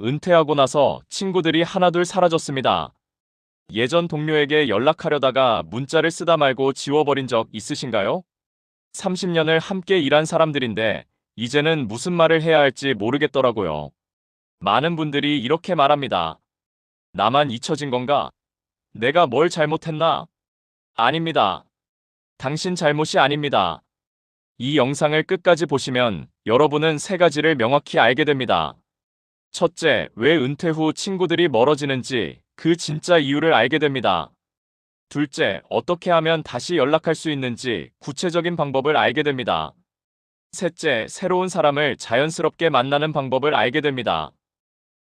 은퇴하고 나서 친구들이 하나둘 사라졌습니다. 예전 동료에게 연락하려다가 문자를 쓰다 말고 지워버린 적 있으신가요? 30년을 함께 일한 사람들인데 이제는 무슨 말을 해야 할지 모르겠더라고요. 많은 분들이 이렇게 말합니다. 나만 잊혀진 건가? 내가 뭘 잘못했나? 아닙니다. 당신 잘못이 아닙니다. 이 영상을 끝까지 보시면 여러분은 세 가지를 명확히 알게 됩니다. 첫째, 왜 은퇴 후 친구들이 멀어지는지 그 진짜 이유를 알게 됩니다. 둘째, 어떻게 하면 다시 연락할 수 있는지 구체적인 방법을 알게 됩니다. 셋째, 새로운 사람을 자연스럽게 만나는 방법을 알게 됩니다.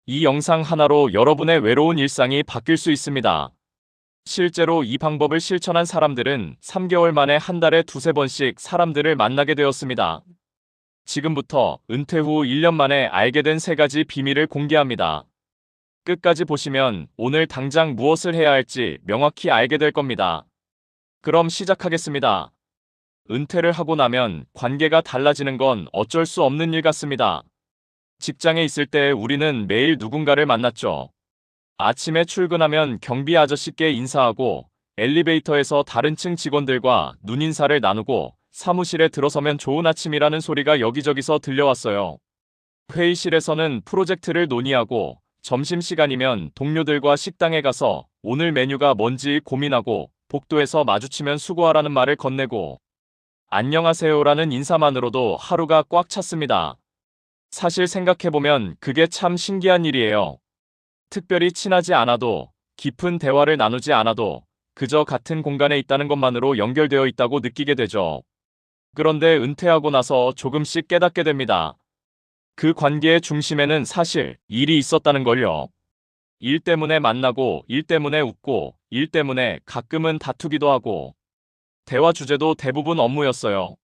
이 영상 하나로 여러분의 외로운 일상이 바뀔 수 있습니다. 실제로 이 방법을 실천한 사람들은 3개월 만에 한 달에 두세 번씩 사람들을 만나게 되었습니다. 지금부터 은퇴 후 1년 만에 알게 된 세 가지 비밀을 공개합니다. 끝까지 보시면 오늘 당장 무엇을 해야 할지 명확히 알게 될 겁니다. 그럼 시작하겠습니다. 은퇴를 하고 나면 관계가 달라지는 건 어쩔 수 없는 일 같습니다. 직장에 있을 때 우리는 매일 누군가를 만났죠. 아침에 출근하면 경비 아저씨께 인사하고 엘리베이터에서 다른 층 직원들과 눈인사를 나누고 사무실에 들어서면 좋은 아침이라는 소리가 여기저기서 들려왔어요. 회의실에서는 프로젝트를 논의하고 점심시간이면 동료들과 식당에 가서 오늘 메뉴가 뭔지 고민하고 복도에서 마주치면 수고하라는 말을 건네고 안녕하세요라는 인사만으로도 하루가 꽉 찼습니다. 사실 생각해보면 그게 참 신기한 일이에요. 특별히 친하지 않아도 깊은 대화를 나누지 않아도 그저 같은 공간에 있다는 것만으로 연결되어 있다고 느끼게 되죠. 그런데 은퇴하고 나서 조금씩 깨닫게 됩니다. 그 관계의 중심에는 사실 일이 있었다는 걸요. 일 때문에 만나고, 일 때문에 웃고, 일 때문에 가끔은 다투기도 하고, 대화 주제도 대부분 업무였어요.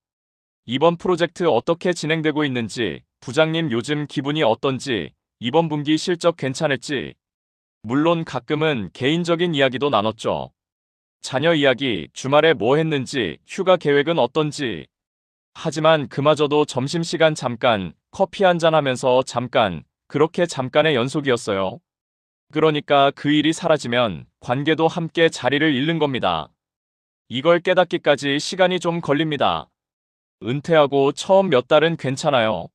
이번 프로젝트 어떻게 진행되고 있는지, 부장님 요즘 기분이 어떤지, 이번 분기 실적 괜찮을지, 물론 가끔은 개인적인 이야기도 나눴죠. 자녀 이야기, 주말에 뭐 했는지, 휴가 계획은 어떤지. 하지만 그마저도 점심시간 잠깐, 커피 한잔 하면서 잠깐, 그렇게 잠깐의 연속이었어요. 그러니까 그 일이 사라지면 관계도 함께 자리를 잃는 겁니다. 이걸 깨닫기까지 시간이 좀 걸립니다. 은퇴하고 처음 몇 달은 괜찮아요.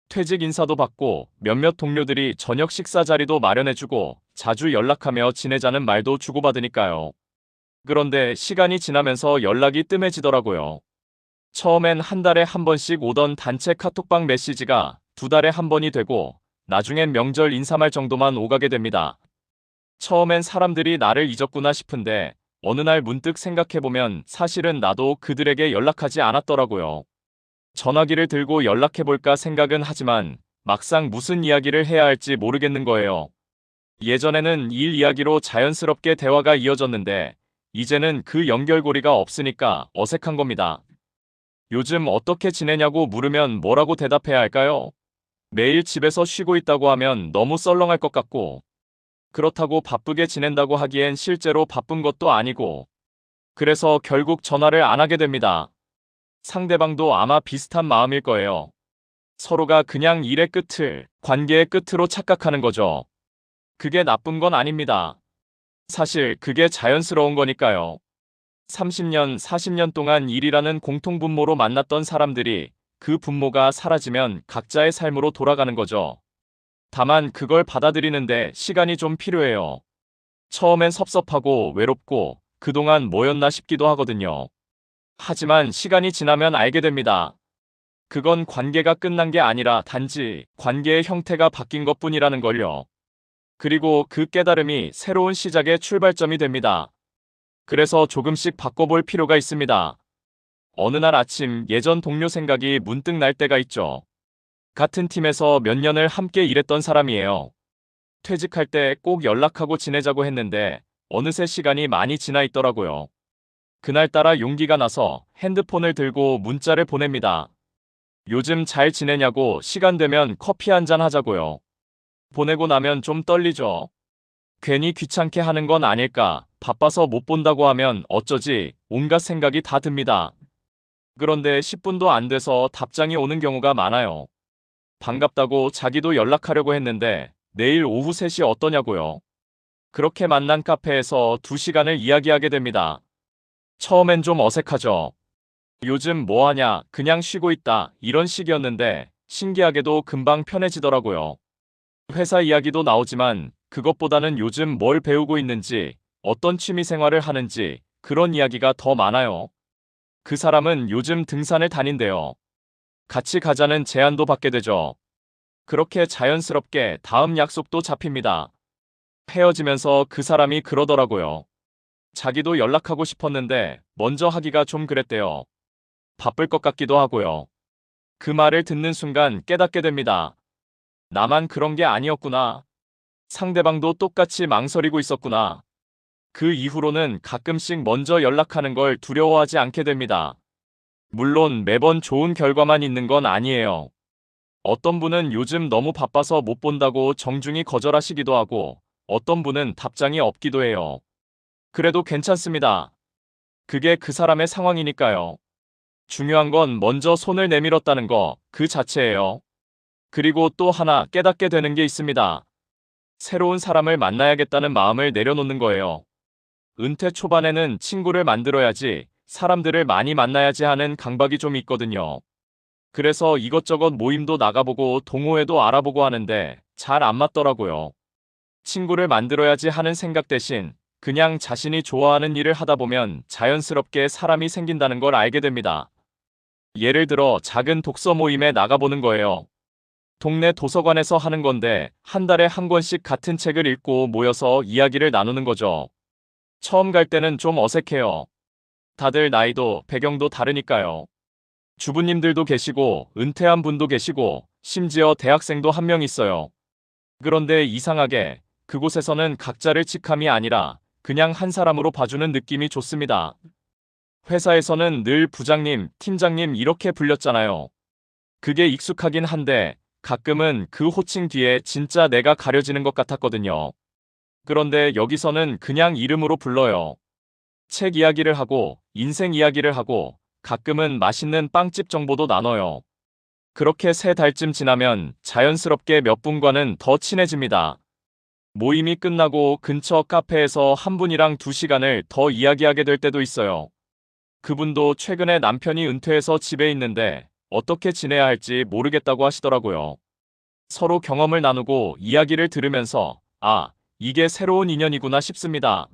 퇴직 인사도 받고 몇몇 동료들이 저녁 식사 자리도 마련해주고 자주 연락하며 지내자는 말도 주고받으니까요. 그런데 시간이 지나면서 연락이 뜸해지더라고요. 처음엔 한 달에 한 번씩 오던 단체 카톡방 메시지가 두 달에 한 번이 되고 나중엔 명절 인사말 정도만 오가게 됩니다. 처음엔 사람들이 나를 잊었구나 싶은데 어느 날 문득 생각해보면 사실은 나도 그들에게 연락하지 않았더라고요. 전화기를 들고 연락해볼까 생각은 하지만 막상 무슨 이야기를 해야 할지 모르겠는 거예요. 예전에는 일 이야기로 자연스럽게 대화가 이어졌는데 이제는 그 연결고리가 없으니까 어색한 겁니다. 요즘 어떻게 지내냐고 물으면 뭐라고 대답해야 할까요? 매일 집에서 쉬고 있다고 하면 너무 썰렁할 것 같고, 그렇다고 바쁘게 지낸다고 하기엔 실제로 바쁜 것도 아니고, 그래서 결국 전화를 안 하게 됩니다. 상대방도 아마 비슷한 마음일 거예요. 서로가 그냥 일의 끝을 관계의 끝으로 착각하는 거죠. 그게 나쁜 건 아닙니다. 사실 그게 자연스러운 거니까요. 30년, 40년 동안 일이라는 공통분모로 만났던 사람들이 그 분모가 사라지면 각자의 삶으로 돌아가는 거죠. 다만 그걸 받아들이는데 시간이 좀 필요해요. 처음엔 섭섭하고 외롭고 그동안 뭐였나 싶기도 하거든요. 하지만 시간이 지나면 알게 됩니다. 그건 관계가 끝난 게 아니라 단지 관계의 형태가 바뀐 것뿐이라는 걸요. 그리고 그 깨달음이 새로운 시작의 출발점이 됩니다. 그래서 조금씩 바꿔볼 필요가 있습니다. 어느 날 아침 예전 동료 생각이 문득 날 때가 있죠. 같은 팀에서 몇 년을 함께 일했던 사람이에요. 퇴직할 때 꼭 연락하고 지내자고 했는데 어느새 시간이 많이 지나 있더라고요. 그날따라 용기가 나서 핸드폰을 들고 문자를 보냅니다. 요즘 잘 지내냐고 시간 되면 커피 한잔 하자고요. 보내고 나면 좀 떨리죠. 괜히 귀찮게 하는 건 아닐까, 바빠서 못 본다고 하면 어쩌지, 온갖 생각이 다 듭니다. 그런데 10분도 안 돼서 답장이 오는 경우가 많아요. 반갑다고 자기도 연락하려고 했는데 내일 오후 3시 어떠냐고요? 그렇게 만난 카페에서 2시간을 이야기하게 됩니다. 처음엔 좀 어색하죠. 요즘 뭐 하냐, 그냥 쉬고 있다, 이런 식이었는데 신기하게도 금방 편해지더라고요. 회사 이야기도 나오지만 그것보다는 요즘 뭘 배우고 있는지, 어떤 취미 생활을 하는지 그런 이야기가 더 많아요. 그 사람은 요즘 등산을 다닌대요. 같이 가자는 제안도 받게 되죠. 그렇게 자연스럽게 다음 약속도 잡힙니다. 헤어지면서 그 사람이 그러더라고요. 자기도 연락하고 싶었는데 먼저 하기가 좀 그랬대요. 바쁠 것 같기도 하고요. 그 말을 듣는 순간 깨닫게 됩니다. 나만 그런 게 아니었구나. 상대방도 똑같이 망설이고 있었구나. 그 이후로는 가끔씩 먼저 연락하는 걸 두려워하지 않게 됩니다. 물론 매번 좋은 결과만 있는 건 아니에요. 어떤 분은 요즘 너무 바빠서 못 본다고 정중히 거절하시기도 하고, 어떤 분은 답장이 없기도 해요. 그래도 괜찮습니다. 그게 그 사람의 상황이니까요. 중요한 건 먼저 손을 내밀었다는 거, 그 자체예요. 그리고 또 하나 깨닫게 되는 게 있습니다. 새로운 사람을 만나야겠다는 마음을 내려놓는 거예요. 은퇴 초반에는 친구를 만들어야지, 사람들을 많이 만나야지 하는 강박이 좀 있거든요. 그래서 이것저것 모임도 나가보고 동호회도 알아보고 하는데 잘 안 맞더라고요. 친구를 만들어야지 하는 생각 대신 그냥 자신이 좋아하는 일을 하다 보면 자연스럽게 사람이 생긴다는 걸 알게 됩니다. 예를 들어 작은 독서 모임에 나가보는 거예요. 동네 도서관에서 하는 건데 한 달에 한 권씩 같은 책을 읽고 모여서 이야기를 나누는 거죠. 처음 갈 때는 좀 어색해요. 다들 나이도 배경도 다르니까요. 주부님들도 계시고 은퇴한 분도 계시고 심지어 대학생도 한 명 있어요. 그런데 이상하게 그곳에서는 각자를 직함이 아니라 그냥 한 사람으로 봐주는 느낌이 좋습니다. 회사에서는 늘 부장님, 팀장님 이렇게 불렸잖아요. 그게 익숙하긴 한데 가끔은 그 호칭 뒤에 진짜 내가 가려지는 것 같았거든요. 그런데 여기서는 그냥 이름으로 불러요. 책 이야기를 하고 인생 이야기를 하고 가끔은 맛있는 빵집 정보도 나눠요. 그렇게 3달쯤 지나면 자연스럽게 몇 분과는 더 친해집니다. 모임이 끝나고 근처 카페에서 한 분이랑 2시간을 더 이야기하게 될 때도 있어요. 그분도 최근에 남편이 은퇴해서 집에 있는데 어떻게 지내야 할지 모르겠다고 하시더라고요. 서로 경험을 나누고 이야기를 들으면서 아, 이게 새로운 인연이구나 싶습니다.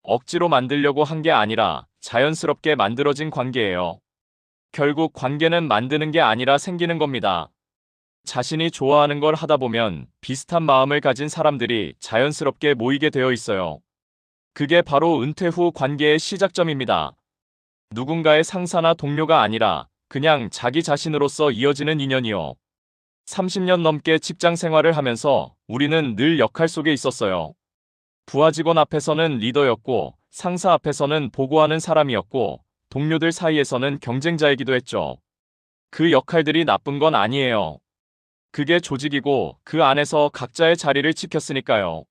억지로 만들려고 한 게 아니라 자연스럽게 만들어진 관계예요. 결국 관계는 만드는 게 아니라 생기는 겁니다. 자신이 좋아하는 걸 하다 보면 비슷한 마음을 가진 사람들이 자연스럽게 모이게 되어 있어요. 그게 바로 은퇴 후 관계의 시작점입니다. 누군가의 상사나 동료가 아니라 그냥 자기 자신으로서 이어지는 인연이요. 30년 넘게 직장 생활을 하면서 우리는 늘 역할 속에 있었어요. 부하 직원 앞에서는 리더였고, 상사 앞에서는 보고하는 사람이었고, 동료들 사이에서는 경쟁자이기도 했죠. 그 역할들이 나쁜 건 아니에요. 그게 조직이고 그 안에서 각자의 자리를 지켰으니까요.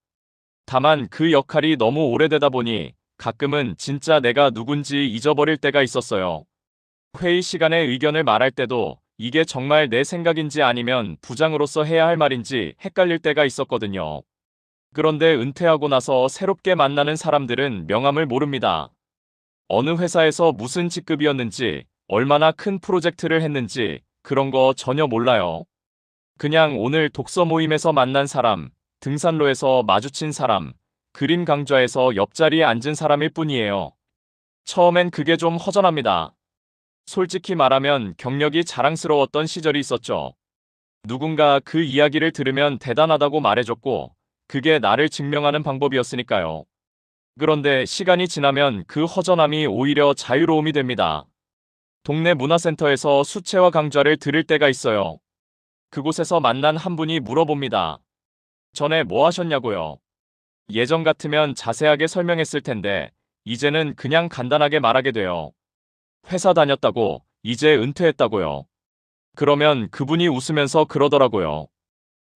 다만 그 역할이 너무 오래되다 보니 가끔은 진짜 내가 누군지 잊어버릴 때가 있었어요. 회의 시간에 의견을 말할 때도 이게 정말 내 생각인지 아니면 부장으로서 해야 할 말인지 헷갈릴 때가 있었거든요. 그런데 은퇴하고 나서 새롭게 만나는 사람들은 명암을 모릅니다. 어느 회사에서 무슨 직급이었는지, 얼마나 큰 프로젝트를 했는지 그런 거 전혀 몰라요. 그냥 오늘 독서 모임에서 만난 사람, 등산로에서 마주친 사람, 그림 강좌에서 옆자리에 앉은 사람일 뿐이에요. 처음엔 그게 좀 허전합니다. 솔직히 말하면 경력이 자랑스러웠던 시절이 있었죠. 누군가 그 이야기를 들으면 대단하다고 말해줬고, 그게 나를 증명하는 방법이었으니까요. 그런데 시간이 지나면 그 허전함이 오히려 자유로움이 됩니다. 동네 문화센터에서 수채화 강좌를 들을 때가 있어요. 그곳에서 만난 한 분이 물어봅니다. 전에 뭐 하셨냐고요? 예전 같으면 자세하게 설명했을 텐데, 이제는 그냥 간단하게 말하게 돼요. 회사 다녔다고, 이제 은퇴했다고요. 그러면 그분이 웃으면서 그러더라고요.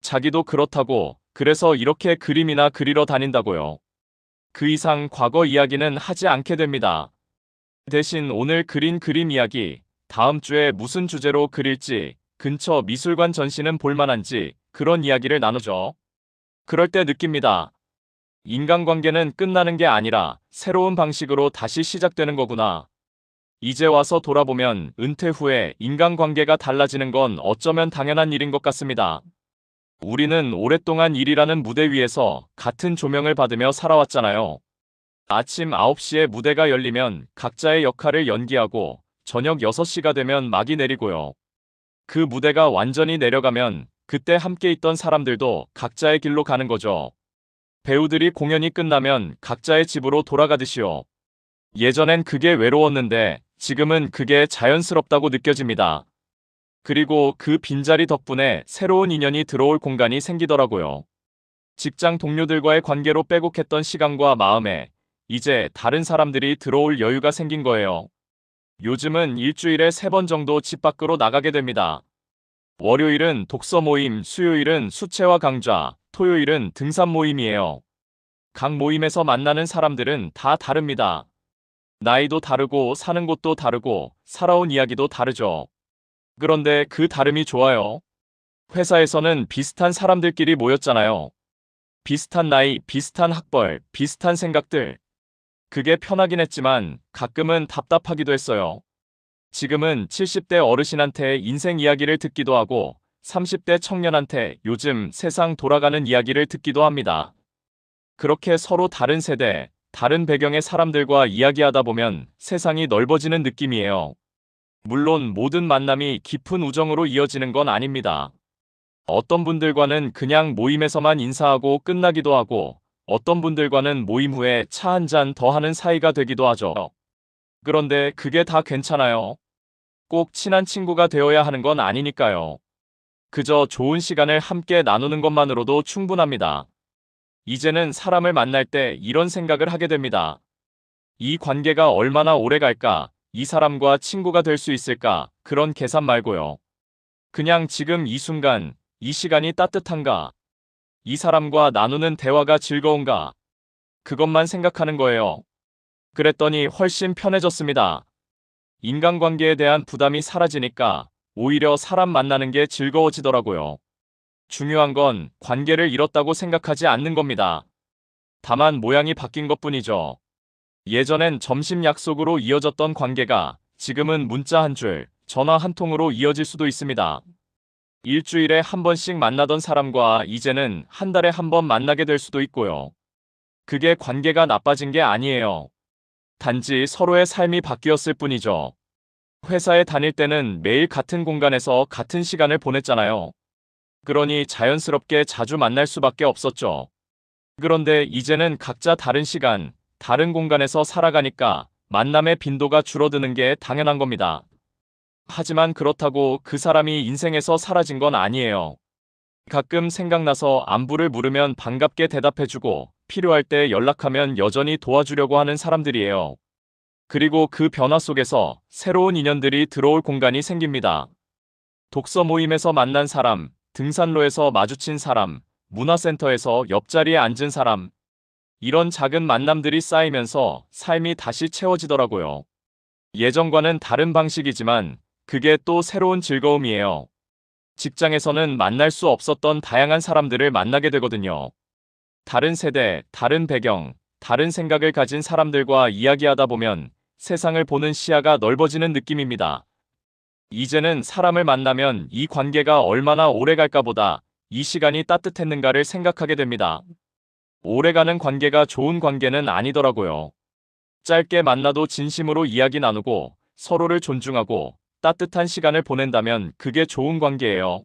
자기도 그렇다고, 그래서 이렇게 그림이나 그리러 다닌다고요. 그 이상 과거 이야기는 하지 않게 됩니다. 대신 오늘 그린 그림 이야기, 다음 주에 무슨 주제로 그릴지, 근처 미술관 전시는 볼만한지 그런 이야기를 나누죠. 그럴 때 느낍니다. 인간관계는 끝나는 게 아니라 새로운 방식으로 다시 시작되는 거구나. 이제 와서 돌아보면 은퇴 후에 인간관계가 달라지는 건 어쩌면 당연한 일인 것 같습니다. 우리는 오랫동안 일이라는 무대 위에서 같은 조명을 받으며 살아왔잖아요. 아침 9시에 무대가 열리면 각자의 역할을 연기하고 저녁 6시가 되면 막이 내리고요. 그 무대가 완전히 내려가면 그때 함께 있던 사람들도 각자의 길로 가는 거죠. 배우들이 공연이 끝나면 각자의 집으로 돌아가듯이요. 예전엔 그게 외로웠는데 지금은 그게 자연스럽다고 느껴집니다. 그리고 그 빈자리 덕분에 새로운 인연이 들어올 공간이 생기더라고요. 직장 동료들과의 관계로 빼곡했던 시간과 마음에 이제 다른 사람들이 들어올 여유가 생긴 거예요. 요즘은 일주일에 3번 정도 집 밖으로 나가게 됩니다. 월요일은 독서 모임, 수요일은 수채화 강좌, 토요일은 등산 모임이에요. 각 모임에서 만나는 사람들은 다 다릅니다. 나이도 다르고 사는 곳도 다르고 살아온 이야기도 다르죠. 그런데 그 다름이 좋아요. 회사에서는 비슷한 사람들끼리 모였잖아요. 비슷한 나이, 비슷한 학벌, 비슷한 생각들. 그게 편하긴 했지만 가끔은 답답하기도 했어요. 지금은 70대 어르신한테 인생 이야기를 듣기도 하고 30대 청년한테 요즘 세상 돌아가는 이야기를 듣기도 합니다. 그렇게 서로 다른 세대, 다른 배경의 사람들과 이야기하다 보면 세상이 넓어지는 느낌이에요. 물론 모든 만남이 깊은 우정으로 이어지는 건 아닙니다. 어떤 분들과는 그냥 모임에서만 인사하고 끝나기도 하고 어떤 분들과는 모임 후에 차 한 잔 더 하는 사이가 되기도 하죠. 그런데 그게 다 괜찮아요. 꼭 친한 친구가 되어야 하는 건 아니니까요. 그저 좋은 시간을 함께 나누는 것만으로도 충분합니다. 이제는 사람을 만날 때 이런 생각을 하게 됩니다. 이 관계가 얼마나 오래 갈까? 이 사람과 친구가 될 수 있을까? 그런 계산 말고요. 그냥 지금 이 순간, 이 시간이 따뜻한가? 이 사람과 나누는 대화가 즐거운가? 그것만 생각하는 거예요. 그랬더니 훨씬 편해졌습니다. 인간관계에 대한 부담이 사라지니까 오히려 사람 만나는 게 즐거워지더라고요. 중요한 건 관계를 잃었다고 생각하지 않는 겁니다. 다만 모양이 바뀐 것뿐이죠. 예전엔 점심 약속으로 이어졌던 관계가 지금은 문자 한 줄, 전화 한 통으로 이어질 수도 있습니다. 일주일에 한 번씩 만나던 사람과 이제는 한 달에 한 번 만나게 될 수도 있고요. 그게 관계가 나빠진 게 아니에요. 단지 서로의 삶이 바뀌었을 뿐이죠. 회사에 다닐 때는 매일 같은 공간에서 같은 시간을 보냈잖아요. 그러니 자연스럽게 자주 만날 수밖에 없었죠. 그런데 이제는 각자 다른 시간, 다른 공간에서 살아가니까 만남의 빈도가 줄어드는 게 당연한 겁니다. 하지만 그렇다고 그 사람이 인생에서 사라진 건 아니에요. 가끔 생각나서 안부를 물으면 반갑게 대답해주고 필요할 때 연락하면 여전히 도와주려고 하는 사람들이에요. 그리고 그 변화 속에서 새로운 인연들이 들어올 공간이 생깁니다. 독서 모임에서 만난 사람, 등산로에서 마주친 사람, 문화센터에서 옆자리에 앉은 사람. 이런 작은 만남들이 쌓이면서 삶이 다시 채워지더라고요. 예전과는 다른 방식이지만 그게 또 새로운 즐거움이에요. 직장에서는 만날 수 없었던 다양한 사람들을 만나게 되거든요. 다른 세대, 다른 배경, 다른 생각을 가진 사람들과 이야기하다 보면 세상을 보는 시야가 넓어지는 느낌입니다. 이제는 사람을 만나면 이 관계가 얼마나 오래 갈까 보다 이 시간이 따뜻했는가를 생각하게 됩니다. 오래가는 관계가 좋은 관계는 아니더라고요. 짧게 만나도 진심으로 이야기 나누고 서로를 존중하고 따뜻한 시간을 보낸다면 그게 좋은 관계예요.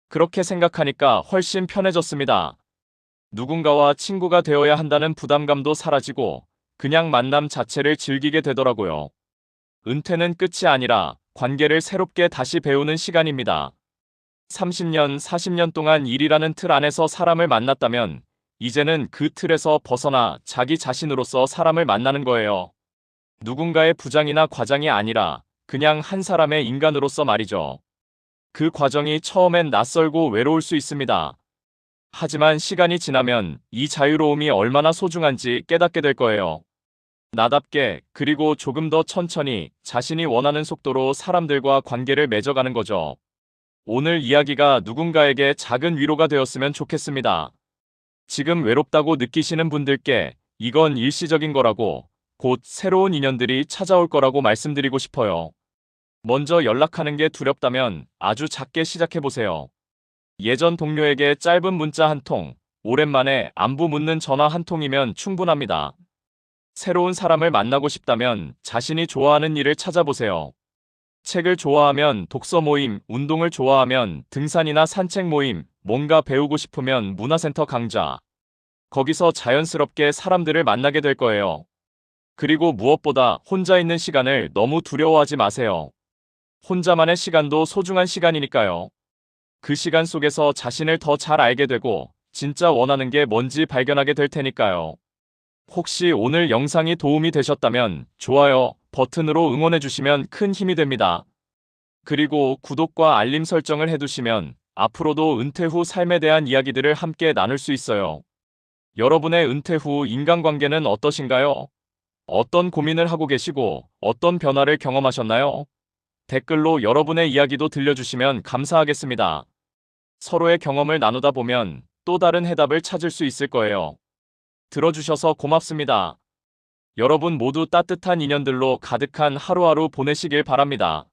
그렇게 생각하니까 훨씬 편해졌습니다. 누군가와 친구가 되어야 한다는 부담감도 사라지고 그냥 만남 자체를 즐기게 되더라고요. 은퇴는 끝이 아니라 관계를 새롭게 다시 배우는 시간입니다. 30년, 40년 동안 일이라는 틀 안에서 사람을 만났다면 이제는 그 틀에서 벗어나 자기 자신으로서 사람을 만나는 거예요. 누군가의 부장이나 과장이 아니라 그냥 한 사람의 인간으로서 말이죠. 그 과정이 처음엔 낯설고 외로울 수 있습니다. 하지만 시간이 지나면 이 자유로움이 얼마나 소중한지 깨닫게 될 거예요. 나답게 그리고 조금 더 천천히 자신이 원하는 속도로 사람들과 관계를 맺어가는 거죠. 오늘 이야기가 누군가에게 작은 위로가 되었으면 좋겠습니다. 지금 외롭다고 느끼시는 분들께 이건 일시적인 거라고, 곧 새로운 인연들이 찾아올 거라고 말씀드리고 싶어요. 먼저 연락하는 게 두렵다면 아주 작게 시작해보세요. 예전 동료에게 짧은 문자 한 통, 오랜만에 안부 묻는 전화 한 통이면 충분합니다. 새로운 사람을 만나고 싶다면 자신이 좋아하는 일을 찾아보세요. 책을 좋아하면 독서 모임, 운동을 좋아하면 등산이나 산책 모임, 뭔가 배우고 싶으면 문화센터 강좌. 거기서 자연스럽게 사람들을 만나게 될 거예요. 그리고 무엇보다 혼자 있는 시간을 너무 두려워하지 마세요. 혼자만의 시간도 소중한 시간이니까요. 그 시간 속에서 자신을 더 잘 알게 되고 진짜 원하는 게 뭔지 발견하게 될 테니까요. 혹시 오늘 영상이 도움이 되셨다면 좋아요 버튼으로 응원해 주시면 큰 힘이 됩니다. 그리고 구독과 알림 설정을 해두시면 앞으로도 은퇴 후 삶에 대한 이야기들을 함께 나눌 수 있어요. 여러분의 은퇴 후 인간관계는 어떠신가요? 어떤 고민을 하고 계시고 어떤 변화를 경험하셨나요? 댓글로 여러분의 이야기도 들려주시면 감사하겠습니다. 서로의 경험을 나누다 보면 또 다른 해답을 찾을 수 있을 거예요. 들어주셔서 고맙습니다. 여러분 모두 따뜻한 인연들로 가득한 하루하루 보내시길 바랍니다.